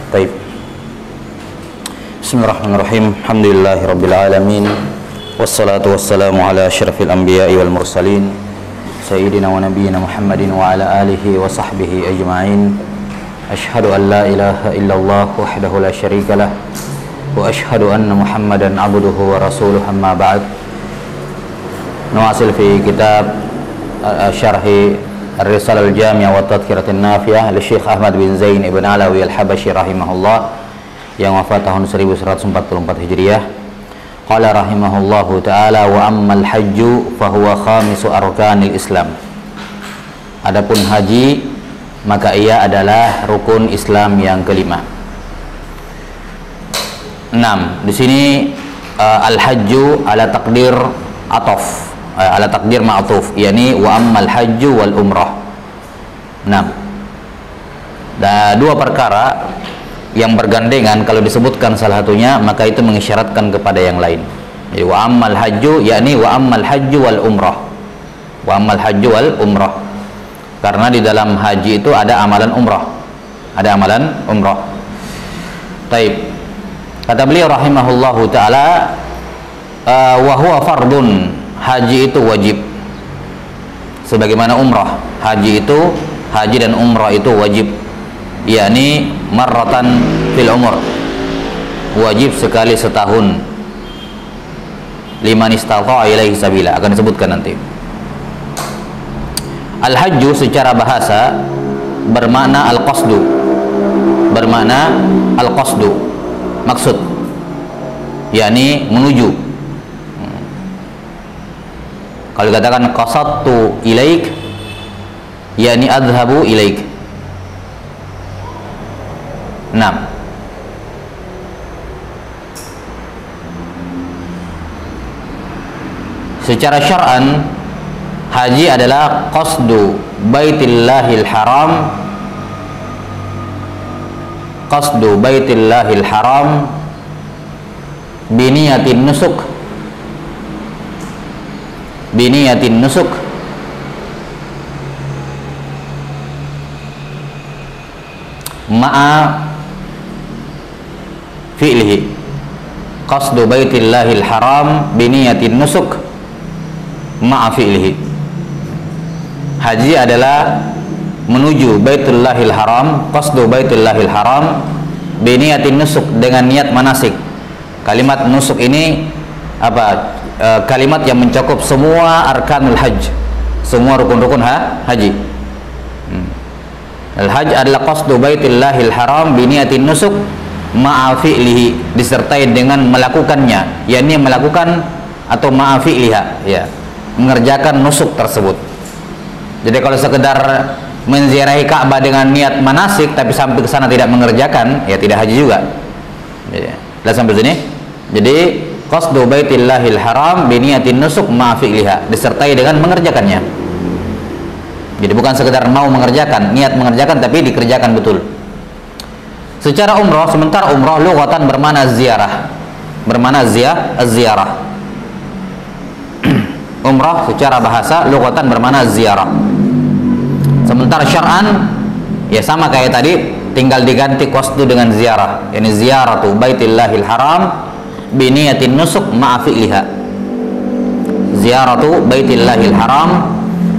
Baik. Bismillahirrahmanirrahim. Alhamdulillahirabbil alamin. Wassalatu wassalamu ala asyrafil anbiya'i wal mursalin sayyidina wa nabiyyina Muhammadin wa ala alihi wa sahbihi ajma'in. Asyhadu an la ilaha illallah wahdahu la syarikalah wa asyhadu anna Muhammadan abduhu wa rasuluh, amma ba'd. Nuwasil fi kitab syarhi Ar-Risalah Al-Jami'ah wa Tadhkiratin Nafi'ah li Syekh Ahmad bin Zain ibn Alawi Al-Habashi rahimahullah yang wafat tahun 1144 Hijriah. Qala rahimahullahu ta'ala wa ammal hajju fahuwa khamisu arkanil Islam. Adapun haji maka ia adalah rukun Islam yang kelima. 6. Di sini al-hajju ala takdir ataf, ala takdir ma'tuf, yakni wa ammal hajju wal umrah. 6. Dan dua perkara yang bergandengan, kalau disebutkan salah satunya maka itu mengisyaratkan kepada yang lain. Jadi, wa ammal hajju, yakni wa ammal hajju wal umrah. Wa ammal hajju wal umrah. Karena di dalam haji itu ada amalan umrah. Ada amalan umrah. Taib. Kata beliau rahimahullahu taala, wa huwa fardun, haji itu wajib. Sebagaimana umrah, haji dan umrah itu wajib. Yakni marratan fil umur, wajib sekali setahun. Liman istata'a ilaihi sabila, akan disebutkan nanti. Al-hajju secara bahasa bermakna al-qasdu, bermakna al-qasdu, maksud, yakni menuju. Kalau dikatakan qasadtu ilaik, yakni adhabu ilaik. 6. Secara syar'an, haji adalah qasdu baitillahil haram, qasdu baitillahil haram biniyatin nusuk, biniyatin nusuk ma'a fi'lihi. Qasdu baitillahil haram biniyatin nusuk ma'a fi'lihi. Haji adalah menuju baitullahil haram, qasdu baitullahil haram biniyatin nusuk, dengan niat manasik. Kalimat nusuk ini apa? Kalimat yang mencakup semua arkanul hajj, semua rukun-rukun haji. Al-hajj adalah qasdu baitillahil haram biniyatin nusuk ma'a fi'lihi, disertai dengan melakukannya, yakni melakukan atau ma'a fi'liha, ya, mengerjakan nusuk tersebut. Jadi kalau sekedar menziarahi Ka'bah dengan niat manasik tapi sampai ke sana tidak mengerjakan, ya tidak haji juga. Sudah sampai sini. Jadi qasdu baitillahil haram biniyatin nusuk ma'a fi'liha, disertai dengan mengerjakannya. Jadi bukan sekedar mau mengerjakan, niat mengerjakan, tapi dikerjakan betul. Secara umrah, sementara umrah lughatan bermakna ziarah, bermakna ziarah. Umrah secara bahasa lughatan bermakna ziarah. Sementara syar'an ya sama kayak tadi, tinggal diganti qasdu dengan ziarah, yakni ziyaratu baitillahil haram biniyatin nusuk ma'a fi'liha. Ziyaratu baitillahil haram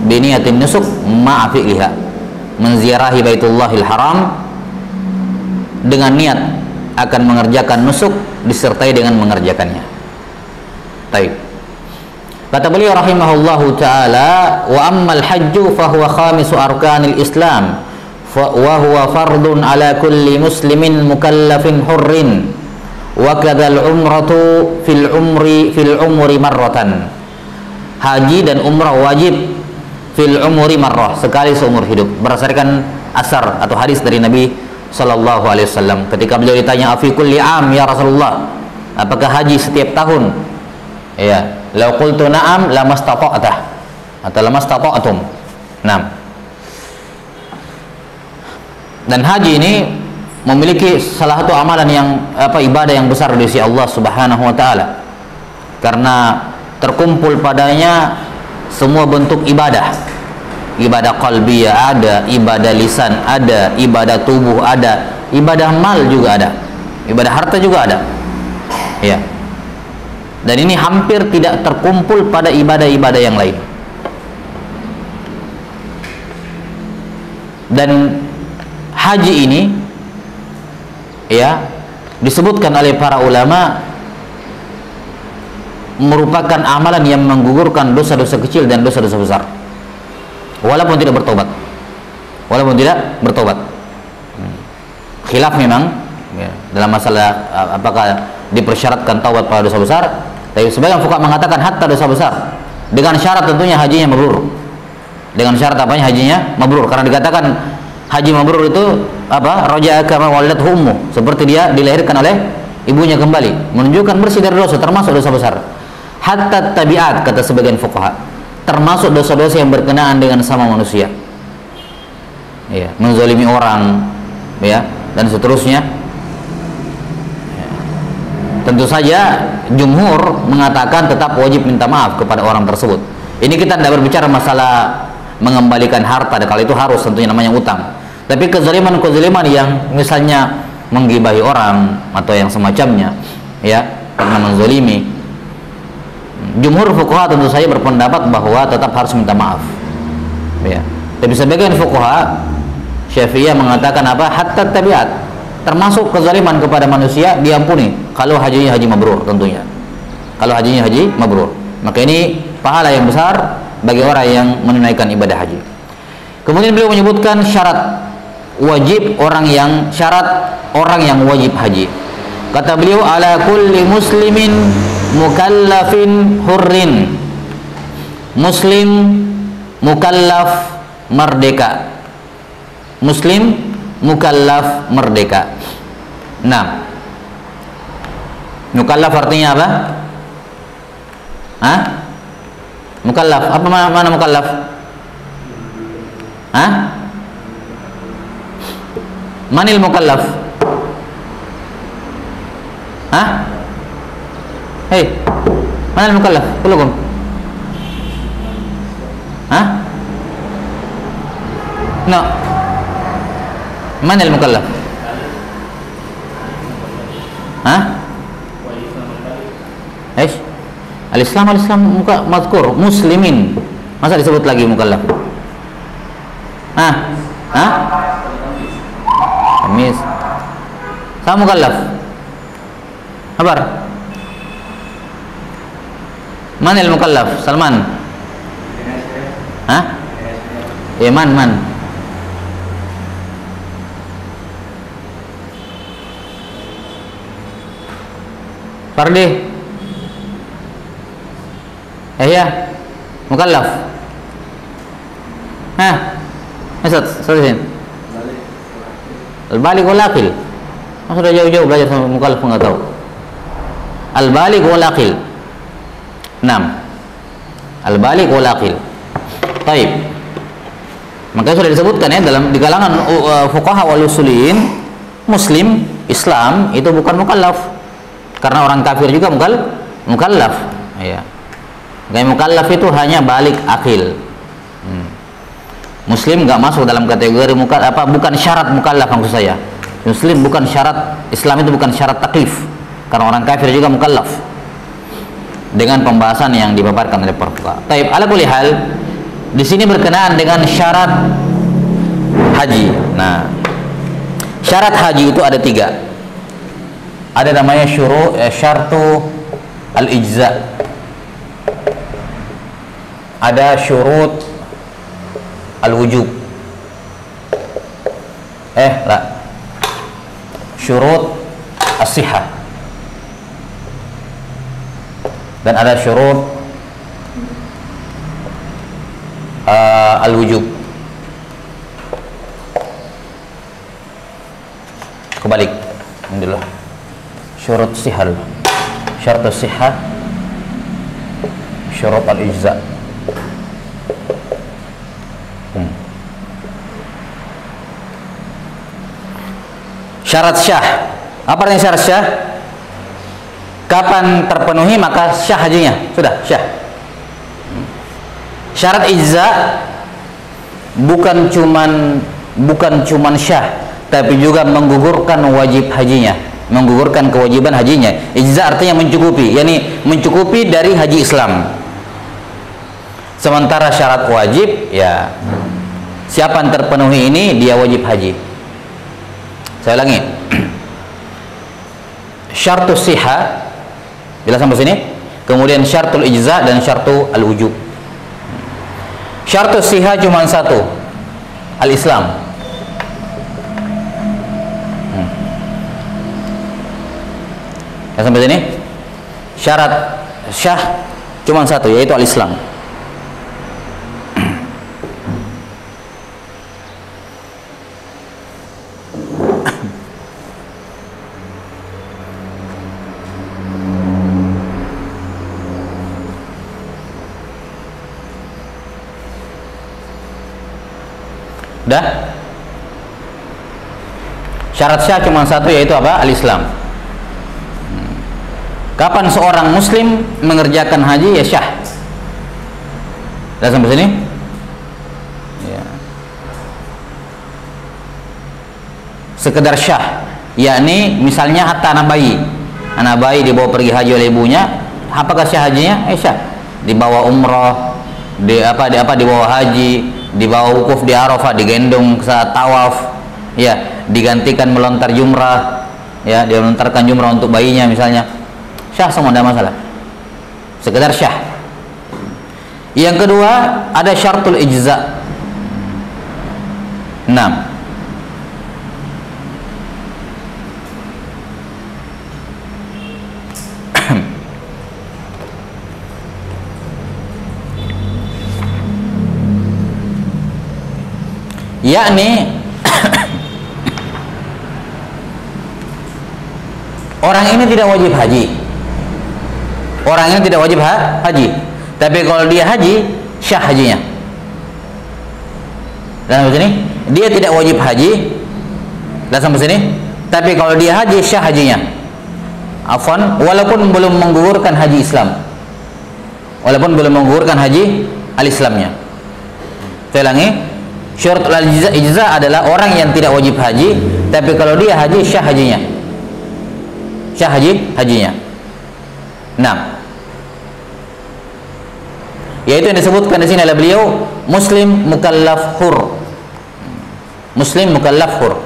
biniyatin nusuk ma'a fi'liha, menziarahi baitullahil haram dengan niat akan mengerjakan nusuk disertai dengan mengerjakannya. Baik. Kata beliau rahimahullahu taala, wa ammal hajju fa huwa khamisu arkanil Islam wa huwa fardun ala kulli muslimin mukallafin hurrin wa kadzal umratu fil umri marratan. Haji dan umrah wajib fil umri marrah, sekali seumur hidup, berdasarkan asar atau hadis dari Nabi sallallahu alaihi wasallam. Ketika beliau ditanya, afi kulli am ya Rasulullah, apakah haji setiap tahun? Ya, law qultu na'am lamastata'tah atau lamastata'tum. 6. Dan haji ini memiliki salah satu amalan yang ibadah yang besar di sisi Allah Subhanahu wa taala. Karena terkumpul padanya semua bentuk ibadah. Ibadah qalbiyah ada, ibadah lisan ada, ibadah tubuh ada, ibadah mal juga ada, ibadah harta juga ada. Ya. Dan ini hampir tidak terkumpul pada ibadah-ibadah yang lain. Dan haji ini ya disebutkan oleh para ulama merupakan amalan yang menggugurkan dosa-dosa kecil dan dosa-dosa besar, walaupun tidak bertobat. Khilaf memang ya, dalam masalah apakah dipersyaratkan taubat pada dosa besar. Tapi sebagian fuqaha mengatakan hatta dosa besar, dengan syarat tentunya hajinya mabrur. Dengan syarat apanya? Hajinya mabrur. Karena dikatakan haji mabrur itu apa? Raja'a kama waladathu ummu, seperti dia dilahirkan oleh ibunya kembali, menunjukkan bersih dari dosa, termasuk dosa besar. Hatta tabiat, kata sebagian fuqaha, termasuk dosa-dosa yang berkenaan dengan sama manusia. Ya, menzalimi orang, ya, dan seterusnya. Ya. Tentu saja jumhur mengatakan tetap wajib minta maaf kepada orang tersebut. Ini kita tidak berbicara masalah mengembalikan harta, kalau itu harus tentunya namanya utang. Tapi kezaliman-kezaliman yang misalnya menggibahi orang atau yang semacamnya, ya, karena menzalimi. Jumhur fuqaha tentu saja berpendapat bahwa tetap harus minta maaf. Ya. Tapi sebagian fuqaha Syafi'iyah mengatakan apa? Hatta tabiat, termasuk kezaliman kepada manusia diampuni kalau hajinya haji mabrur tentunya. Kalau hajinya haji mabrur, maka ini pahala yang besar bagi orang yang menunaikan ibadah haji. Kemudian beliau menyebutkan syarat orang yang wajib haji. Kata beliau, ala kulli muslimin mukallafin hurrin. Muslim mukallaf merdeka. Muslim mukallaf merdeka. Nah, mukallaf artinya apa? Hah? Mukallaf, apa mana mukallaf? Hah? Manil mukallaf? Hah? Hei, manil mukallaf? Kulukum? Hah? No. Manil mukallaf? Hah? Eish? Al-Islam muka mazkur muslimin. Masa disebut lagi mukallaf? Hah? Hah? Kamis. Sama mukallaf. Kabar? Manil mukallaf? Salman? Hah? Man. Fardi? Ya, mukallaf. Hah? Ustaz, solusin. Al-baligh wal aqil. Sudah jauh-jauh belajar sama mukallaf enggak tahu. Al-baligh wal aqil. 6. Al-baligh wal aqil. Baik. Makanya sudah disebutkan ya di kalangan fuqaha wal usuliyin, muslim Islam itu bukan mukallaf. Karena orang kafir juga mukallaf. Ya. Gaya mukallaf itu hanya balik akil. Muslim nggak masuk dalam kategori bukan syarat mukallaf maksud saya. Muslim bukan syarat, Islam itu bukan syarat taklif. Karena orang kafir juga mukallaf. Dengan pembahasan yang dipaparkan oleh para fuqaha. Taib, ala kulli hal di sini berkenaan dengan syarat haji. Nah, syarat haji itu ada 3. Ada namanya syartu al-ijza. Ada syurut al-wujub. Syurut as-sihah. Dan ada syurut al-wujub. Kebalik. Alhamdulillah. Syurut sihah. Syartu sihah. Syurut al-ijza. Syarat syah. Apa artinya syarat syah? Kapan terpenuhi maka syah hajinya. Sudah, syah. Syarat ijza bukan cuman syah, tapi juga menggugurkan wajib hajinya, menggugurkan kewajiban hajinya. Ijza artinya mencukupi, yakni mencukupi dari haji Islam. Sementara syarat wajib, ya siapa yang terpenuhi ini dia wajib haji. Saya ulangi. Syartus siha, bila sampai sini, kemudian syartul ijza dan syartul al-wujub. Syartus siha cuma satu, al-Islam. Ya, sampai sini syarat syah cuma satu, yaitu al-Islam. Dah? Syarat syah cuma satu, yaitu apa? Al-Islam. Kapan seorang muslim mengerjakan haji, ya syah. Dah sampai sini? Ya. Sekedar syah, yakni misalnya hatta anak bayi dibawa pergi haji oleh ibunya, apakah syah hajinya? Syah. Dibawa umrah, dibawa haji, dibawa wukuf di Arafah, digendong saat tawaf, ya, digantikan melontar jumrah, ya, dia melontarkan jumrah untuk bayinya misalnya, syah semua, tidak masalah, sekedar syah. Yang kedua ada syartul ijza. 6. Yakni orang ini tidak wajib haji. Orang ini tidak wajib haji. Tapi kalau dia haji, syah hajinya. Dan sampai sini, dia tidak wajib haji. Dan sampai sini, tapi kalau dia haji, syah hajinya. Afwan, walaupun belum menggugurkan haji Islam. Walaupun belum menggugurkan haji al-Islamnya. Saya ulangi. Syaratul ijza adalah orang yang tidak wajib haji, tapi kalau dia haji, syah hajinya. Syah hajinya. 6. Yaitu yang disebutkan di sini oleh beliau, muslim mukallaf hur. Muslim mukallaf hur.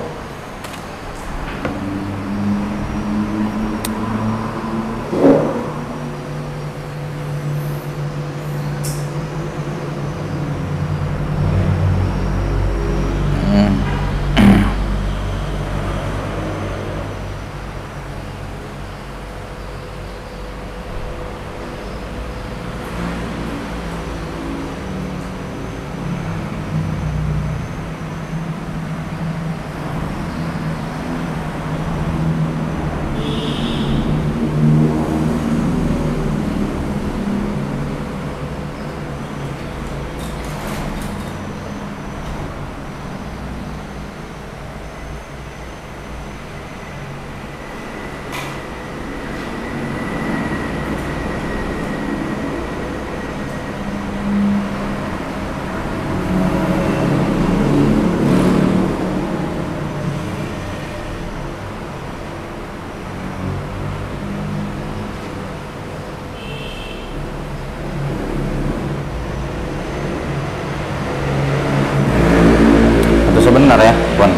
Sebentar ya, Puan.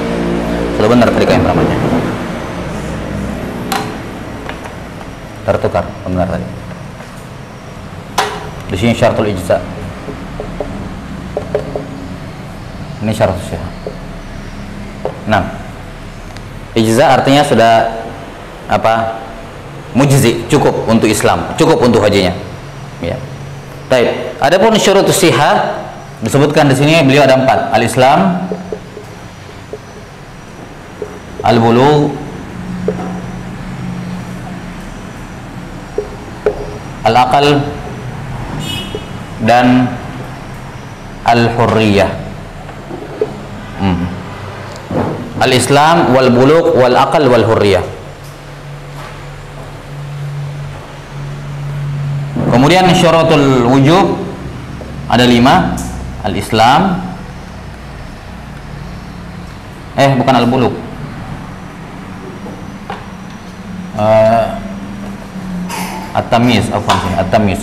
Sebentar tadi yang namanya. Tertukar, benar tadi. Di sini syaratul ijza. Ini syarat syah. 6. Ijza artinya sudah apa? Mujzi, cukup untuk Islam, cukup untuk hajinya. Ya. Baik. Adapun syurutus sihah disebutkan di sini beliau ada 4. Al-Islam, al-bulugh, al-aqal, dan al-hurriyah. Al-Islam, wal-bulugh, wal-aqal, wal-hurriyah. Kemudian syaratul wujub ada 5. Al-Islam, bukan al-bulugh, At-tamyiz, afwan sini, at-tamyiz.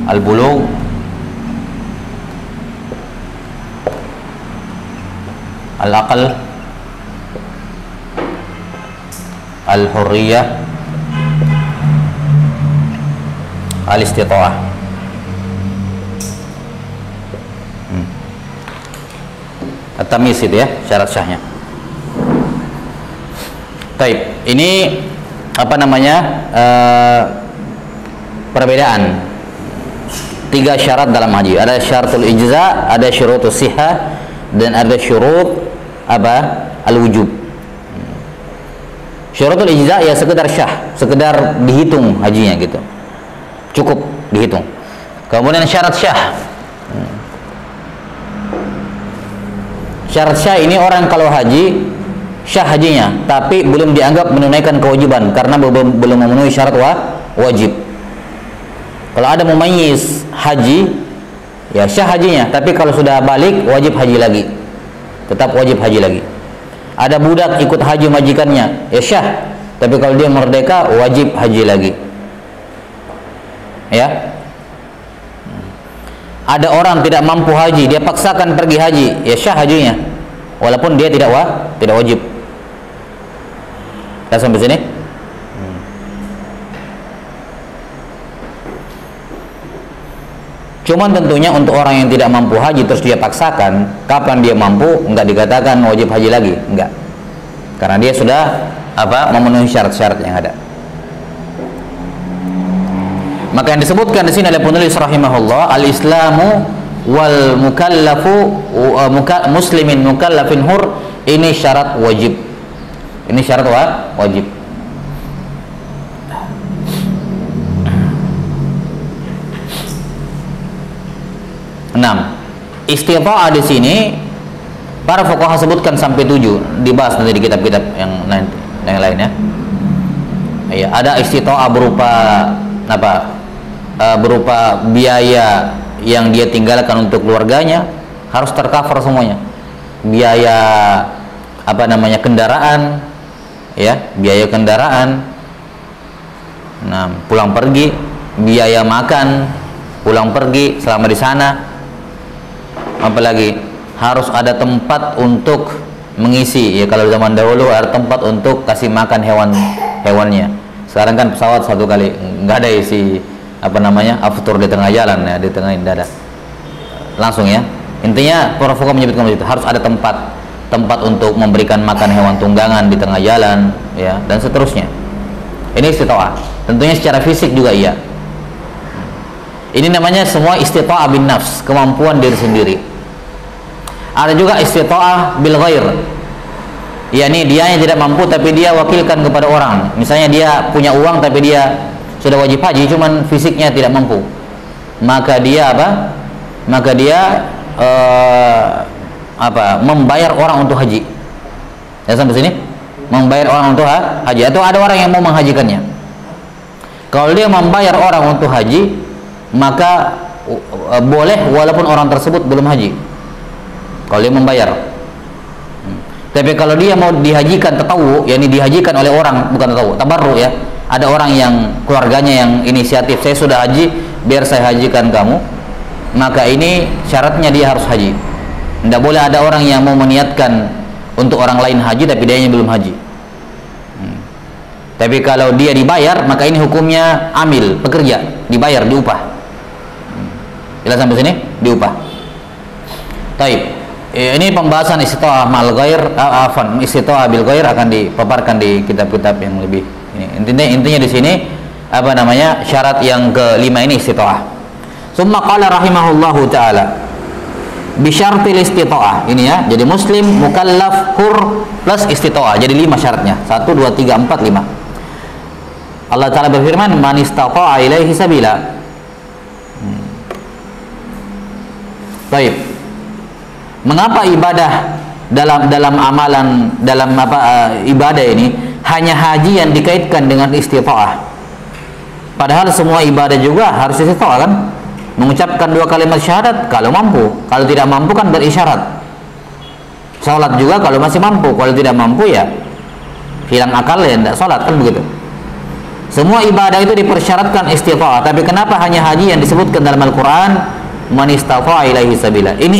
Al-bulugh, al-aql, al-hurriyah, al-istita'ah. At-tamyiz itu ya, syarat syahnya. Baik, ini apa namanya, perbedaan 3 syarat dalam haji. Ada syaratul ijza, ada syurutus sihah, dan ada syurut apa, al-wujub. Syurutul ijza ya sekedar syah, sekedar dihitung hajinya gitu, cukup dihitung. Kemudian syarat syah. Syarat syah ini orang kalau haji syah hajinya, tapi belum dianggap menunaikan kewajiban karena belum memenuhi syarat wajib. Kalau ada mumayyiz haji, ya syah hajinya, tapi kalau sudah balik wajib haji lagi, tetap wajib haji lagi. Ada budak ikut haji majikannya, ya syah, tapi kalau dia merdeka wajib haji lagi. Ya. Ada orang tidak mampu haji, dia paksakan pergi haji, ya syah hajinya, walaupun dia tidak wajib. Kita sampai sini. Cuman tentunya untuk orang yang tidak mampu haji terus dia paksakan, kapan dia mampu, enggak dikatakan wajib haji lagi, enggak. Karena dia sudah apa, memenuhi syarat-syarat yang ada. Maka yang disebutkan di sini oleh penulis rahimahullah, al-islamu wal mukallafu muslimin mukallafin hur, ini syarat wajib. Ini syarat wajib. Enam, istita'ah di sini para fuqaha sebutkan sampai 7, dibahas nanti di kitab-kitab yang lainnya. Ya, ada istita'ah berupa apa? Berupa biaya yang dia tinggalkan untuk keluarganya harus tercover semuanya. Biaya apa namanya, kendaraan, ya, biaya kendaraan. Nah, pulang pergi, biaya makan, pulang pergi selama di sana. Apalagi harus ada tempat untuk mengisi, ya kalau zaman dahulu ada tempat untuk kasih makan hewannya. Sekarang kan pesawat satu kali, nggak ada isi apa namanya, aftur di tengah jalan, ya, di tengah dada langsung, ya. Intinya para fuqaha menyebutkan itu harus ada tempat untuk memberikan makan hewan tunggangan di tengah jalan, ya, dan seterusnya. Ini istita'ah. Tentunya secara fisik juga iya. Ini namanya semua istita'ah bin nafs, kemampuan diri sendiri. Ada juga istita'ah bil ghair, yakni dia yang tidak mampu tapi dia wakilkan kepada orang. Misalnya dia punya uang tapi dia sudah wajib haji, cuman fisiknya tidak mampu, maka dia apa? Maka dia membayar orang untuk haji. Ya, sampai sini, membayar orang untuk haji. Atau ada orang yang mau menghajikannya. Kalau dia membayar orang untuk haji, maka boleh walaupun orang tersebut belum haji. Kalau dia membayar. Tapi kalau dia mau dihajikan tatawu, yakni dihajikan oleh orang, bukan tatawu, tabarru, ya. Ada orang yang keluarganya yang inisiatif, saya sudah haji, biar saya hajikan kamu, maka ini syaratnya dia harus haji. Tidak boleh ada orang yang mau meniatkan untuk orang lain haji tapi dia belum haji. Tapi kalau dia dibayar, maka ini hukumnya amil, pekerja, dibayar, diupah. Jelas sampai sini? Diupah. Taib. Ini pembahasan istita'ah mal ghair, istita'ah bil ghair akan dipaparkan di kitab-kitab yang lebih ini. Intinya di sini apa namanya, syarat yang kelima ini istita'ah. Summa qala rahimahullahu taala bi syartil istita'ah. Ini ya, jadi muslim, mukallaf, hur plus istita'ah. Jadi 5 syaratnya. 1 2 3 4 5. Allah taala berfirman, man istata'a ilaihi sabila. Baik. Mengapa ibadah dalam amalan, dalam ibadah ini hanya haji yang dikaitkan dengan istita'ah? Padahal semua ibadah juga harus istita'ah, kan? Mengucapkan 2 kalimat syahadat kalau mampu, kalau tidak mampu kan berisyarat. Salat juga kalau masih mampu, kalau tidak mampu ya hilang akal ya tidak sholat, kan begitu. Semua ibadah itu dipersyaratkan istita'ah, tapi kenapa hanya haji yang disebutkan dalam Al-Quran man istata'a ilaihi sabila? Ini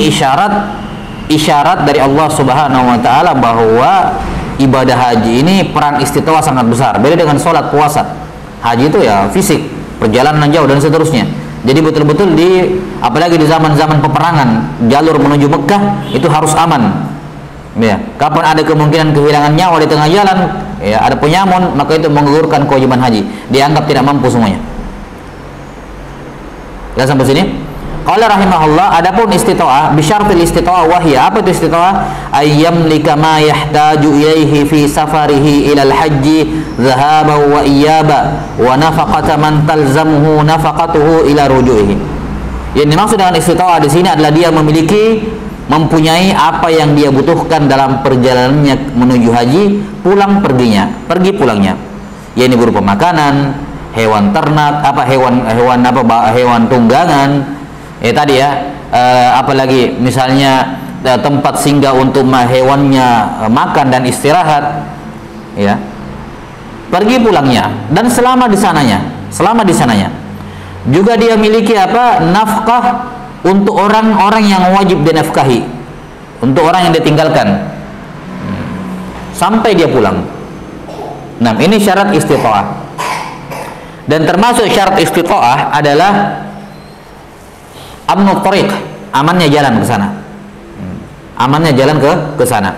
isyarat dari Allah Subhanahu wa taala bahwa ibadah haji ini peran istita'ah sangat besar. Beda dengan sholat, puasa. Haji itu ya fisik, perjalanan jauh dan seterusnya. Jadi betul-betul apalagi di zaman-zaman peperangan, jalur menuju Mekah itu harus aman. Ya, kapan ada kemungkinan kehilangan nyawa di tengah jalan, ya ada penyamun, maka itu menggugurkan kewajiban haji. Dianggap tidak mampu semuanya. Sudah sampai sini? Qala rahimahullah, adapun istita'ah bisyartil istita'ah wahya, apa itu istita'ah? Ayyamlika ma yahtaju ilaihi fi safarihi ila al-hajji dhahaban wa iyaba wa nafaqata man talzamuhu nafaqatuhu ila ruju'ihi. Yang dimaksud dengan istita'ah di sini adalah dia mempunyai apa yang dia butuhkan dalam perjalanannya menuju haji, pergi pulangnya. Yaitu berupa makanan, hewan ternak, hewan tunggangan. Tadi ya, apalagi misalnya tempat singgah untuk hewannya makan dan istirahat, ya. Pergi pulangnya dan selama di sananya. Juga dia miliki nafkah untuk orang-orang yang wajib dinafkahi, untuk orang yang ditinggalkan sampai dia pulang. Nah, ini syarat istita'ah. Dan termasuk syarat istita'ah adalah amnut thariq, amannya jalan ke sana. Amannya jalan ke sana.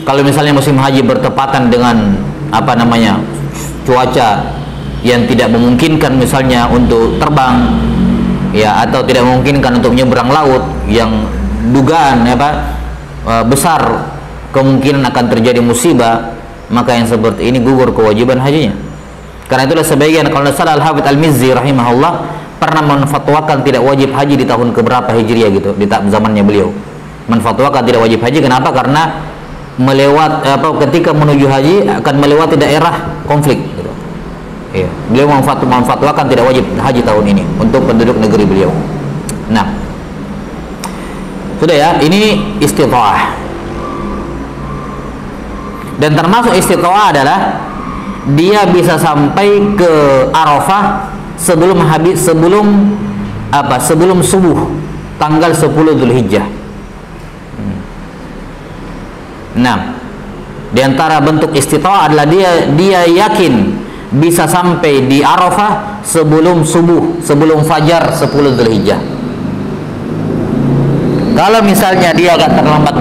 Kalau misalnya musim haji bertepatan dengan cuaca yang tidak memungkinkan misalnya untuk terbang, ya, atau tidak memungkinkan untuk menyeberang laut yang dugaan besar kemungkinan akan terjadi musibah, maka yang seperti ini gugur kewajiban hajinya. Karena itulah sebagian, kalau salah Al-Hafidz Al-Mizzi rahimahullah pernah menfatwakan tidak wajib haji di tahun keberapa Hijriah gitu, di zamannya beliau. Menfatwakan tidak wajib haji, kenapa? Karena ketika menuju haji akan melewati daerah konflik gitu. Ya, beliau memfatwakan tidak wajib haji tahun ini untuk penduduk negeri beliau. Nah, sudah ya, ini istita'ah. Dan termasuk istita'ah adalah dia bisa sampai ke Arafah sebelum subuh tanggal 10 Dzulhijjah. Nah, di antara bentuk istita'ah adalah dia yakin bisa sampai di Arafah sebelum subuh, sebelum fajar 10 Dzulhijjah. Kalau misalnya dia agak terlambat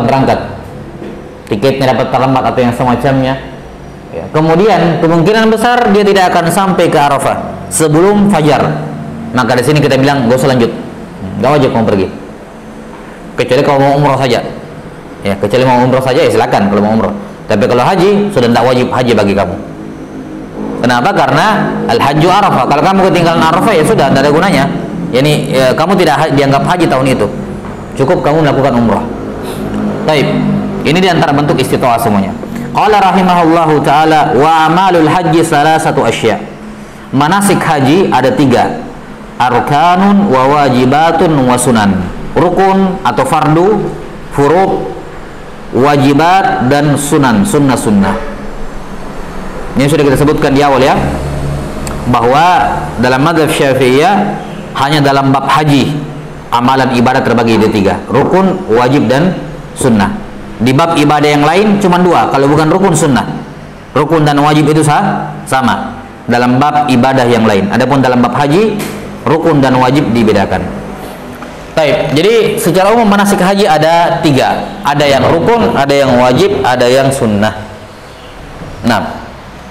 berangkat, tiketnya dapat terlambat atau yang semacamnya, ya, kemudian kemungkinan besar dia tidak akan sampai ke Arafah sebelum fajar, maka di sini kita bilang gak usah lanjut, gak wajib kamu pergi, kecuali kalau mau umroh saja. Ya, kecuali mau umroh saja ya silakan kalau mau umroh. Tapi kalau haji sudah tidak wajib haji bagi kamu. Kenapa? Karena al-hajju Arafah. Kalau kamu ketinggalan Arafah ya sudah, tidak ada gunanya. Kamu tidak dianggap haji tahun itu. Cukup kamu melakukan umrah. Baik. Ini di antara bentuk istita'ah semuanya. Qala rahimahullahu taala wa amalul haji salasatu asya. Manasik haji ada 3. Arkanun wa wajibatun wa sunan. Rukun atau fardu, furud, wajibat dan sunnah. Ini sudah kita sebutkan di awal ya, bahwa dalam mazhab Syafi'iyah hanya dalam bab haji amalan ibadah terbagi jadi 3, rukun, wajib dan sunnah. Di bab ibadah yang lain cuma 2, kalau bukan rukun, sunnah. Rukun dan wajib itu sama dalam bab ibadah yang lain. Adapun dalam bab haji, rukun dan wajib dibedakan. Baik, jadi secara umum manasik haji ada 3, ada yang rukun, ada yang wajib, ada yang sunnah. Nah,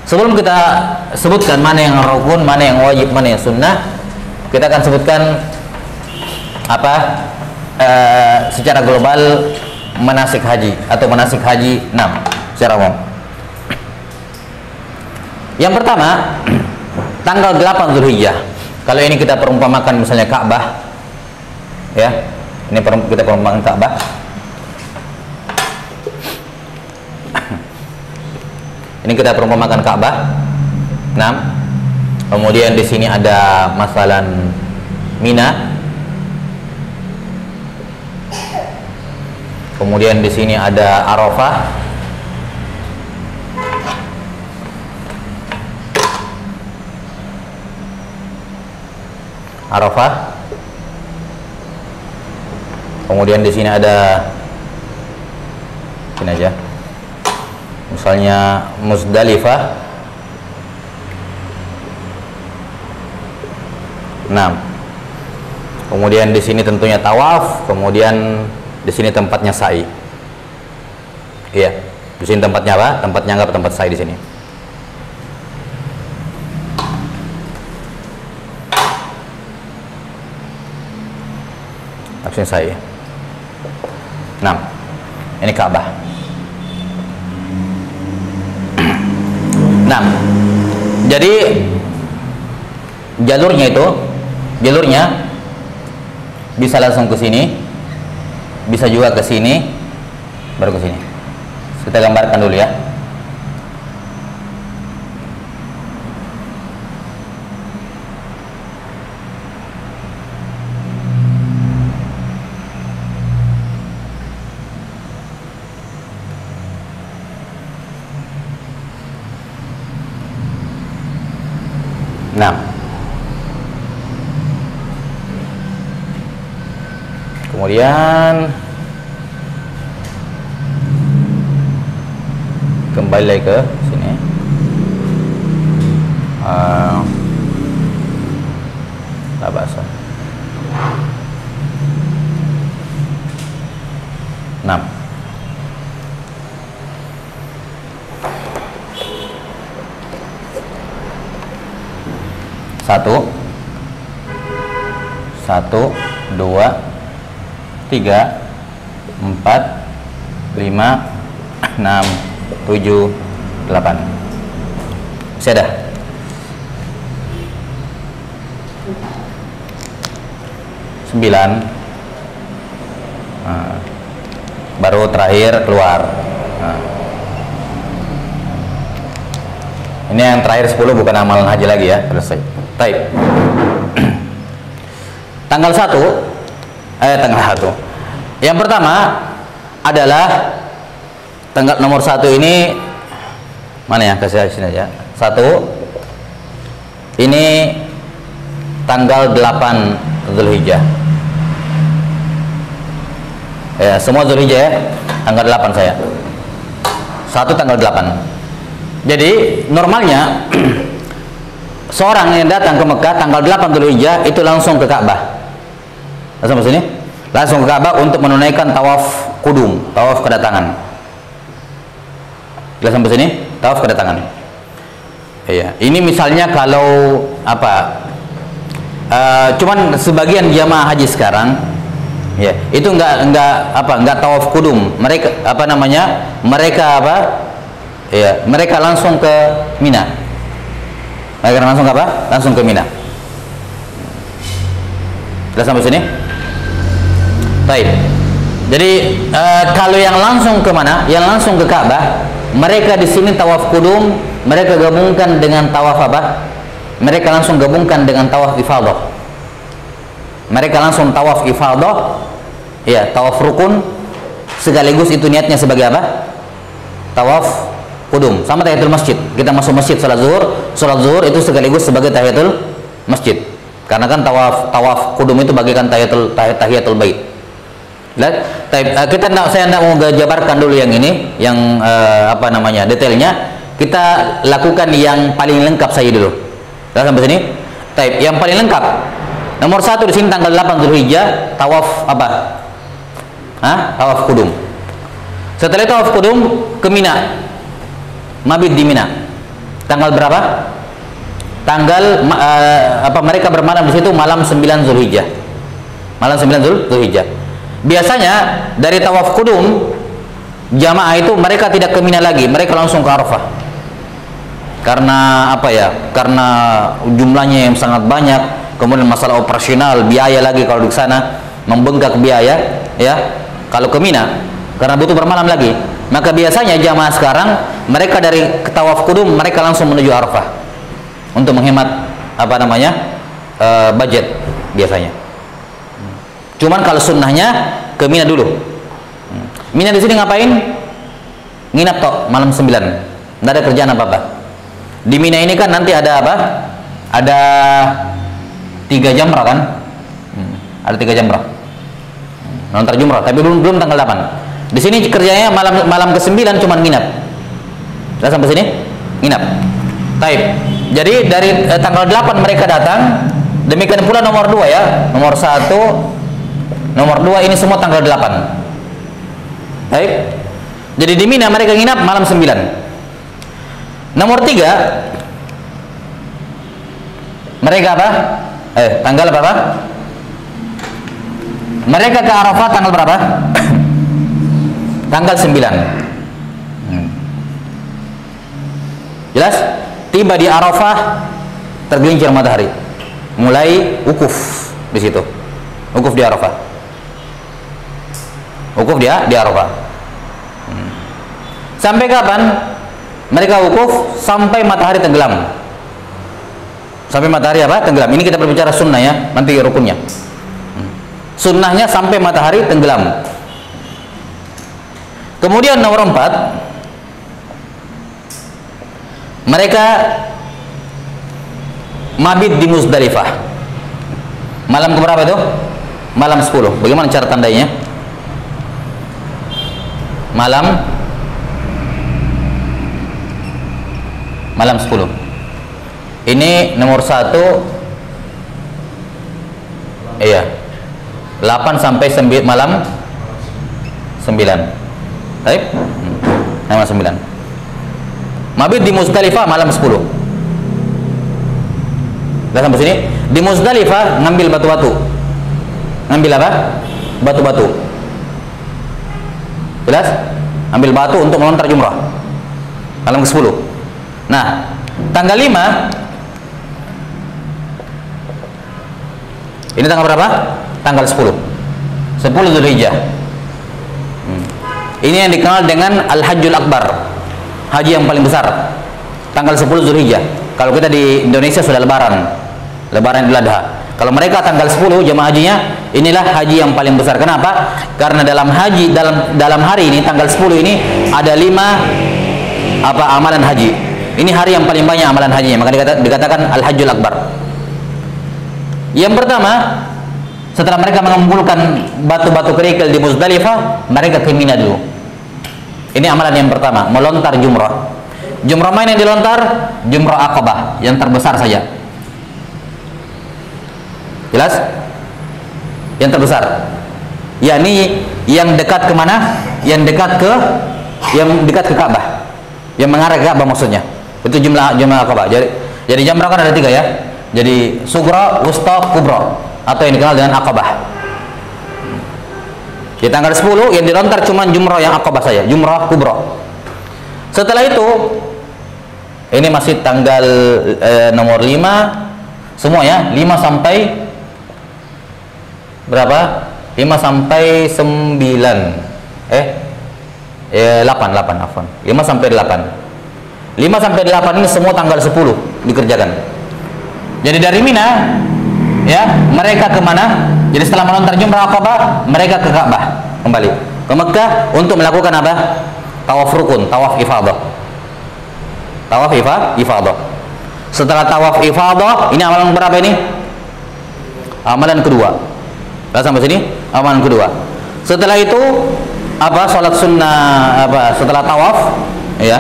sebelum kita sebutkan mana yang rukun, mana yang wajib, mana yang sunnah, kita akan sebutkan secara global manasik haji atau manasik haji 6 secara umum. Yang pertama, tanggal 8 Dzulhijjah. Kalau ini kita perumpamakan misalnya Ka'bah, ya, ini kita perumpamakan Ka'bah. Ini kita perumpamakan Ka'bah 6. Kemudian di sini ada masalan Mina. Kemudian di sini ada Arafah. Arafah. Kemudian di sini ada, ini aja, misalnya Muzdalifah. 6. Kemudian di sini tentunya tawaf, kemudian di sini tempatnya sa'i. Iya, di sini tempatnya apa? Tempatnya anggap tempat sa'i di sini. Langsung sa'i. 6. Ini Ka'bah. 6. Jadi jalurnya bisa langsung ke sini, bisa juga ke sini, baru ke sini. Kita gambarkan dulu ya. Nah, kemudian kembali lagi ke sini. Tak bahasa. 6. Satu, 2, 3, 4, 5, 6, 7, 8. Masih ada? Sembilan. Baru terakhir keluar. Ini yang terakhir 10, bukan amalan haji lagi ya. Selesai. Baik. Tanggal 1. Yang pertama adalah tanggal nomor 1 ini, mana ya, kasih sini aja. 1 ini tanggal 8 Zulhijjah. Ya, semua Zulhijjah ya, tanggal 8 saya. 1 tanggal 8. Jadi normalnya seorang yang datang ke Mekah tanggal 8 Zulhijjah itu langsung ke Ka'bah. Langsung ke sini, langsung ke Ka'bah untuk menunaikan tawaf kudum, tawaf kedatangan. Jelas sampai sini, tawaf kedatangan. Iya, ini misalnya kalau apa? Cuman sebagian jamaah haji sekarang, ya, itu enggak tawaf kudum. Mereka apa namanya? Mereka apa? Ya, mereka langsung ke Mina. Mereka langsung ke apa? Langsung ke Mina. Jelas sampai sini? Baik. Jadi kalau yang langsung ke mana? Yang langsung ke Ka'bah, mereka di sini tawaf kudum, mereka gabungkan dengan tawaf apa? Mereka langsung gabungkan dengan tawaf ifadah. Mereka langsung tawaf ifadah, ya, tawaf rukun, sekaligus itu niatnya sebagai apa? Tawaf kudum. Sama tahiyatul masjid. Kita masuk masjid salat zuhur itu sekaligus sebagai tahiyatul masjid. Karena kan tawaf kudum itu bagikan tahiyatul bait. Saya tidak mau jabarkan dulu yang ini, yang apa namanya, detailnya. Kita lakukan yang paling lengkap saja dulu. Sampai sini. Yang paling lengkap. Nomor 1 di sini tanggal 8 Zulhijjah, tawaf apa? Tawaf kudum. Setelah tawaf kudum ke Mina. Mabit di Mina. Tanggal berapa? Tanggal mereka bermalam di situ malam 9 Zulhijjah. Malam 9 Zulhijjah. Biasanya dari tawaf kudum jamaah itu mereka tidak ke Mina lagi, mereka langsung ke Arafah. Karena apa ya? Karena jumlahnya yang sangat banyak, kemudian masalah operasional, biaya lagi kalau di sana membengkak biaya, ya. Kalau ke Mina karena butuh bermalam lagi, maka biasanya jamaah sekarang mereka dari tawaf kudum mereka langsung menuju Arafah untuk menghemat apa namanya budget biasanya. Cuman kalau sunnahnya ke Mina dulu. Mina di sini ngapain? Nginap tok malam 9. Enggak ada kerjaan apa-apa. Di Mina ini kan nanti ada apa? Ada 3 jamrah kan? Ada 3 jamrah. Lontar jumrah, tapi belum tanggal 8. Di sini kerjanya malam ke-9 cuma nginap. Sudah sampai sini? Nginap. Taib. Jadi dari tanggal 8 mereka datang. Demikian pula nomor 2 ya. Nomor 1, nomor 2 ini semua tanggal 8. Baik. Jadi di Mina mereka nginap malam 9. Nomor 3 mereka apa? Tanggal berapa? Mereka ke Arafah tanggal berapa? Tanggal 9. Jelas? Tiba di Arafah tergelincir matahari. Mulai wukuf di situ. Wukuf di Arafah. Wukuf dia di Arafah. Sampai kapan? Mereka wukuf sampai matahari tenggelam. Sampai matahari apa? Tenggelam. Ini kita berbicara sunnah ya, nanti rukunnya. Sunnahnya sampai matahari tenggelam. Kemudian nomor 4, mereka mabit di Muzdalifah. Malam keberapa itu? Malam 10. Bagaimana cara tandanya? Malam 10. Ini nomor 1. Iya. 8 sampai malam 9. Baik? Malam 9. Mabit di Muzdalifah malam 10. Sudah sampai sini? Di Muzdalifah ngambil batu-batu. Ngambil apa? Batu-batu. Jelas? Ambil batu untuk melontar jumrah. Malam ke-10. Nah, tanggal 5 ini tanggal berapa? Tanggal 10. 10 Zulhijjah. Ini yang dikenal dengan Al-Hajjul Akbar. Haji yang paling besar. Tanggal 10 Zulhijjah. Kalau kita di Indonesia sudah lebaran. Lebaran Idul Adha. Kalau mereka tanggal 10 jemaah hajinya, inilah haji yang paling besar. Kenapa? Karena dalam hari ini tanggal 10 ini ada 5 amalan haji. Ini hari yang paling banyak amalan hajinya, maka dikatakan Al-Hajjul Akbar. Yang pertama, setelah mereka mengumpulkan batu-batu kerikil di Muzdalifah, mereka ke Mina dulu. Ini amalan yang pertama, melontar jumrah. Jumrah mana yang dilontar? Jumrah Aqabah, yang terbesar saja. Jelas? Yang terbesar. Yakni yang dekat ke mana? Yang dekat ke Ka'bah. Yang mengarah ke Ka'bah maksudnya. Itu jumlah Aqabah. Jadi jamrah kan ada 3 ya. Jadi Sugra, Wusta, Kubra, atau yang dikenal dengan Aqabah. Di tanggal 10 yang dilontar cuma jumrah yang Aqabah saja, jumrah Kubra. Setelah itu ini masih tanggal nomor 5 semua ya, 5 sampai berapa? 5 sampai 9. 8 afwan. 5 sampai 8. 5 sampai 8 ini semua tanggal 10 dikerjakan. Jadi dari Mina ya, mereka ke mana? Jadi setelah melontar jumrah Aqabah, mereka ke Ka'bah kembali. Ke Mekah untuk melakukan apa? Tawaf rukun, tawaf ifadah. Tawaf ifadah. Setelah tawaf ifadah, ini amalan berapa ini? Amalan kedua. Sudah sampai sini? Amalan kedua. Setelah itu salat sunnah setelah tawaf ya.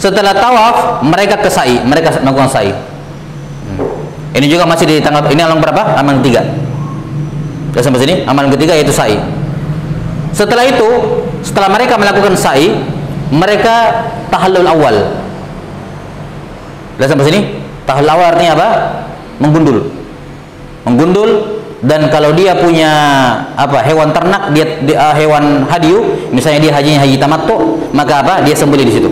Setelah tawaf mereka ke sa'i, mereka melakukan sa'i. Ini juga masih di tanggal ini amalan berapa? Amalan ketiga. Sudah sampai sini? Amalan ketiga yaitu sa'i. Setelah itu, setelah mereka melakukan sa'i, mereka tahallul awal. Sudah sampai sini? Tahallul awal artinya apa? Menggundul. Menggundul. Dan kalau dia punya hewan ternak, hewan hadiu, misalnya dia hajinya haji tamattu, maka dia sembelih di situ.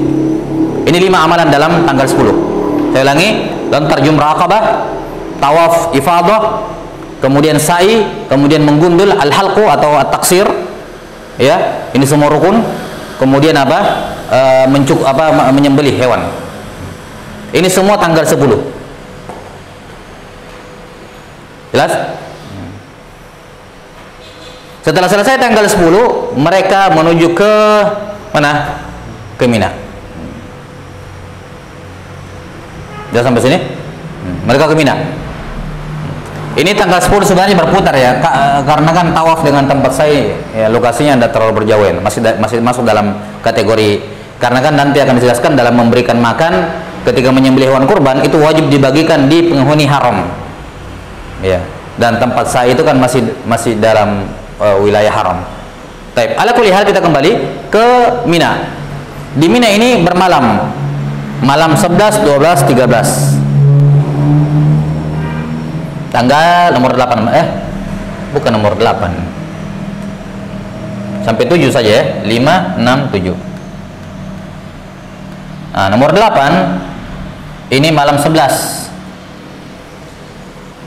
Ini 5 amalan dalam tanggal 10. Saya ulangi, lontar jumrah Aqabah, tawaf ifadah, kemudian sa'i, kemudian menggundul al-halqu atau at-taksir. Ya, ini semua rukun. Kemudian menyembelih hewan. Ini semua tanggal 10. Jelas? Setelah selesai tanggal 10, mereka menuju ke mana? Ke Mina. Sudah sampai sini? Mereka ke Mina. Ini tanggal 10 sebenarnya berputar ya, karena kan tawaf dengan tempat saya ya, lokasinya tidak terlalu berjauhan, masih masuk dalam kategori, karena kan nanti akan dijelaskan dalam memberikan makan ketika menyembelih hewan kurban itu wajib dibagikan di penghuni haram. Ya, dan tempat saya itu kan masih dalam wilayah haram. Baik, ala kulli hal kita kembali ke Mina. Di Mina ini bermalam. Malam 11, 12, 13. Tanggal nomor 8 bukan nomor 8. Sampai 7 saja ya. 5, 6, 7. Nah, nomor 8 ini malam 11.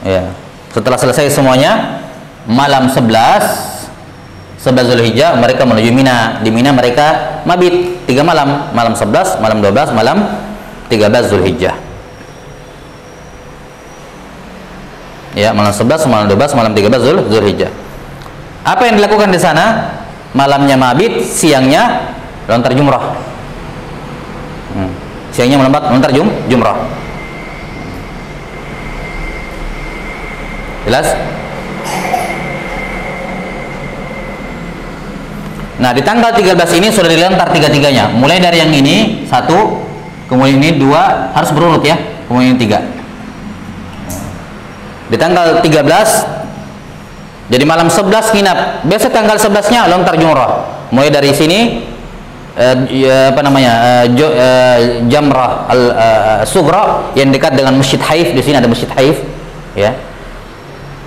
Ya. Setelah selesai semuanya, malam 11 Zulhijjah mereka menuju Mina. Di Mina mereka mabit 3 malam, malam 11, malam 12, malam 13 Zulhijjah. Ya, malam 11, malam 12, malam 13 Zulhijjah. Apa yang dilakukan di sana? Malamnya mabit, siangnya lontar jumrah. Siangnya melontar jumrah. Jelas? Nah, di tanggal 13 ini sudah dilontar tiga-tiganya. Mulai dari yang ini 1, kemudian ini 2, harus berurut ya. Kemudian ini 3. Di tanggal 13, jadi malam 11 nginap. Besok tanggal 11-nya lontar jumrah. Mulai dari sini Jamrah al-Sughra yang dekat dengan Masjid Haif. Di sini ada Masjid Haif ya.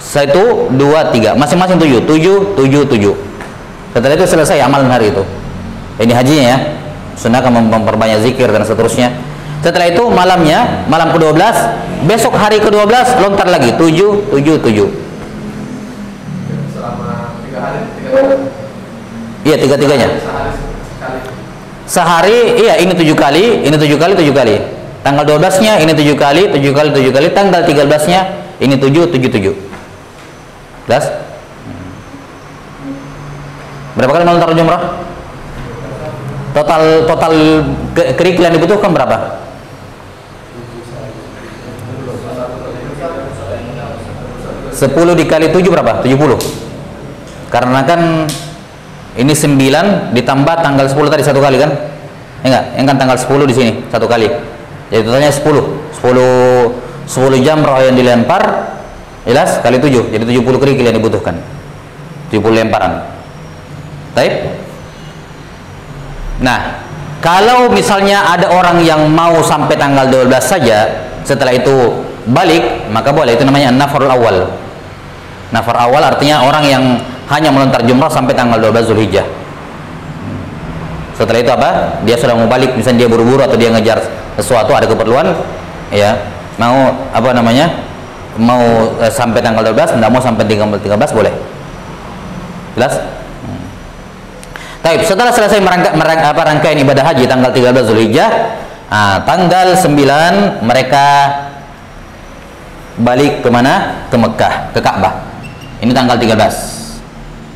1, 2, 3, masing-masing 7. Setelah itu selesai amalan hari itu. Ini hajinya ya. Sunnah akan memperbanyak zikir dan seterusnya. Setelah itu malamnya, malam ke-12, besok hari ke-12 lontar lagi 7. Selama 3 hari, 3 kali. Iya, tiga-tiganya. Sehari, iya, ini 7 kali, ini 7 kali, 7 kali. Tanggal 12-nya ini 7 kali, 7 kali, 7 kali. Tanggal 13-nya ini 7. Jelas? Berapa kali melontar jumrah? Total kerikil yang dibutuhkan berapa? 10 dikali 7 berapa? 70. Karena kan ini 9 ditambah tanggal 10 tadi 1 kali kan? Enggak, yang kan tanggal 10 di sini 1 kali. Jadi totalnya 10 jamrah yang dilempar, jelas, kali 7. Jadi 70 kerikil yang dibutuhkan. 70 lemparan. Baik. Nah, kalau misalnya ada orang yang mau sampai tanggal 12 saja, setelah itu balik, maka boleh. Itu namanya nafarul awal. Nafar awal artinya orang yang hanya melontar jumrah sampai tanggal 12 Zulhijjah. Setelah itu apa? Dia sudah mau balik, misalnya dia buru-buru atau dia ngejar sesuatu, ada keperluan, ya, mau apa namanya? Mau sampai tanggal 12, tidak mau sampai 13 boleh. Jelas? Baik, setelah selesai rangkaian ibadah haji tanggal 13 Zulhijjah, tanggal 9 mereka balik ke mana? Ke Mekah, ke Ka'bah. Ini tanggal 13.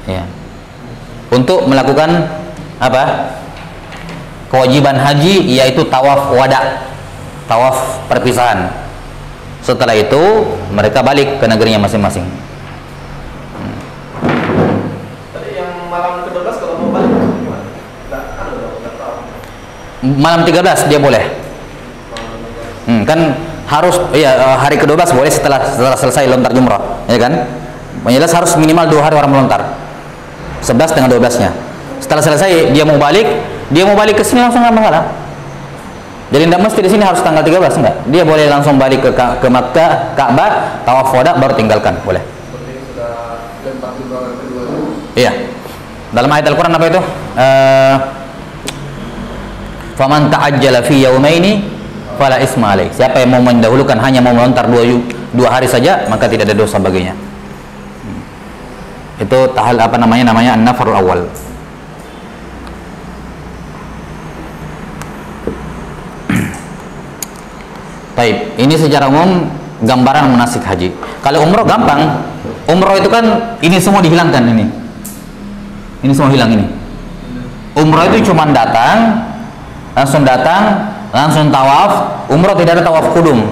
Ya. Untuk melakukan apa? Kewajiban haji, yaitu tawaf wada, tawaf perpisahan. Setelah itu mereka balik ke negerinya masing-masing. Malam 13 dia boleh. Kan harus ya, hari ke-12 boleh setelah selesai lontar jumrah, ya kan? Menjelas harus minimal 2 hari orang melontar. 11 dengan 12-nya. Setelah selesai dia mau balik ke sini langsung nggak masalah. Jadi tidak mesti di sini harus tanggal 13, enggak. Dia boleh langsung balik ke Makkah, Ka'bah, tawaf wada baru tinggalkan, boleh. Seperti sudah lempar jumrah kedua. Iya. Dalam ayat Al-Qur'an apa itu? Faman ta'ajjala fi yaumaini fala isma alaih. Siapa yang mau mendahulukan hanya mau melontar 2 hari saja, maka tidak ada dosa baginya. Itu tahal apa namanya an-nafarul awal. Baik, ini secara umum gambaran manasik haji. Kalau umroh gampang. Umroh itu kan ini semua dihilangkan ini. Ini semua hilang ini. Umrah itu cuma datang, langsung tawaf. Umrah tidak ada tawaf kudum.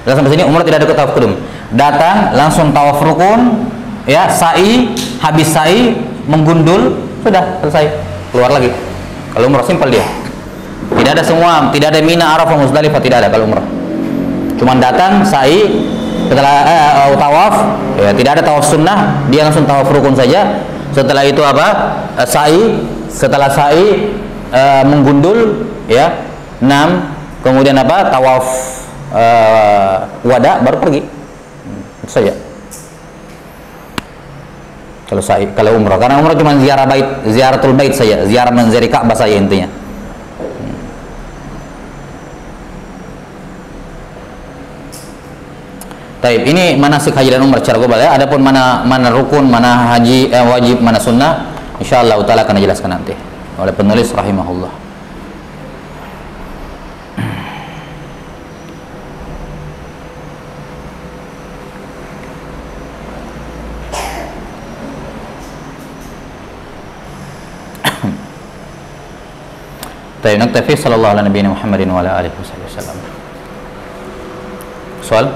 Sampai sini umrah tidak ada tawaf kudum. Datang langsung tawaf rukun, ya, sa'i, habis sa'i menggundul, sudah selesai, keluar lagi. Kalau umrah simpel dia. Tidak ada semua, tidak ada Mina, Arafah, Muzdalifah, tidak ada kalau umrah. Cuma datang, sa'i, setelah tawaf, ya, tidak ada tawaf sunnah, dia langsung tawaf rukun saja. Setelah itu apa? Sa'i, setelah sa'i menggundul, ya, 6, kemudian apa? Tawaf wada, baru pergi. Itu saja. Kalau sa'i, kalau umrah, karena umrah cuma ziaratul bait saja, ziarah menziarahi Ka'bah saja intinya. Taib, ini manasik haji dan umrah secara global ya. Adapun mana rukun, mana haji wajib, mana sunnah, insyaallah taala akan dijelaskan nanti oleh penulis rahimahullah. Taib, naktafi sallallahu alaihi wa sallam. Soal?